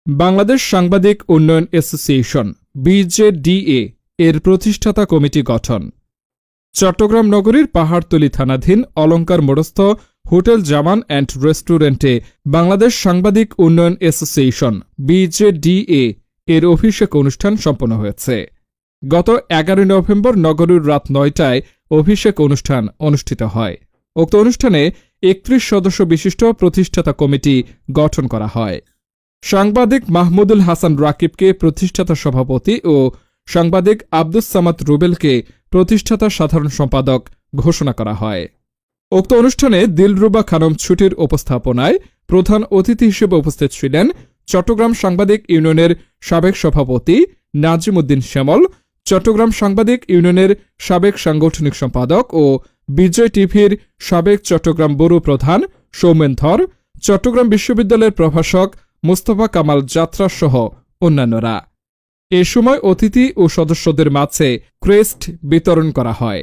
বাংলাদেশ সাংবাদিক উন্নয়ন association BJDA এর প্রতিষ্ঠাতা কমিটি গঠন। চট্টগ্রাম নগরীর পাহাড়তলী থানাধীন অলঙ্কার মোড়স্থ হোটেল জামান অ্যান্ড রেস্টুরেন্টে বাংলাদেশ সাংবাদিক উন্নয়ন অ্যাসোসিয়েশন BJDA এর অভিষেক অনুষ্ঠান সম্পন্ন হয়েছে। গত 11 নভেম্বর নগরীর রাত 9টায় অভিষেক অনুষ্ঠান অনুষ্ঠিত হয়। উক্ত অনুষ্ঠানে 31 সদস্য বিশিষ্ট প্রতিষ্ঠাতা কমিটি গঠন করা হয়। সাংবাদিক মাহমুদুল হাসান রাকিবকে প্রতিষ্ঠাতা সভাপতি ও সাংবাদিক আব্দুস সামাদ রুবেলকে প্রতিষ্ঠাতা সাধারণ সম্পাদক ঘোষণা করা হয়। উক্ত অনুষ্ঠানে দিলরুবা খানম ছুটির উপস্থাপনায় প্রধান অতিথি হিসেবে উপস্থিত ছিলেন চট্টগ্রাম সাংবাদিক ইউনিয়নের সাবেক সভাপতি নাজিম উদ্দিন শ্যামল, চট্টগ্রাম সাংবাদিক ইউনিয়নের সাবেক সাংগঠনিক সম্পাদক ও বিজয় টিভির সাবেক চট্টগ্রাম ব্যুরো প্রধান সৌমেন ধর, চট্টগ্রাম বিশ্ববিদ্যালয়ের প্রভাষক মুস্তফা কামাল যাত্রা সহ অন্যান্যরা। এ সময় অতিথি ও সদস্যদের মাঝে ক্রেস্ট বিতরণ করা হয়।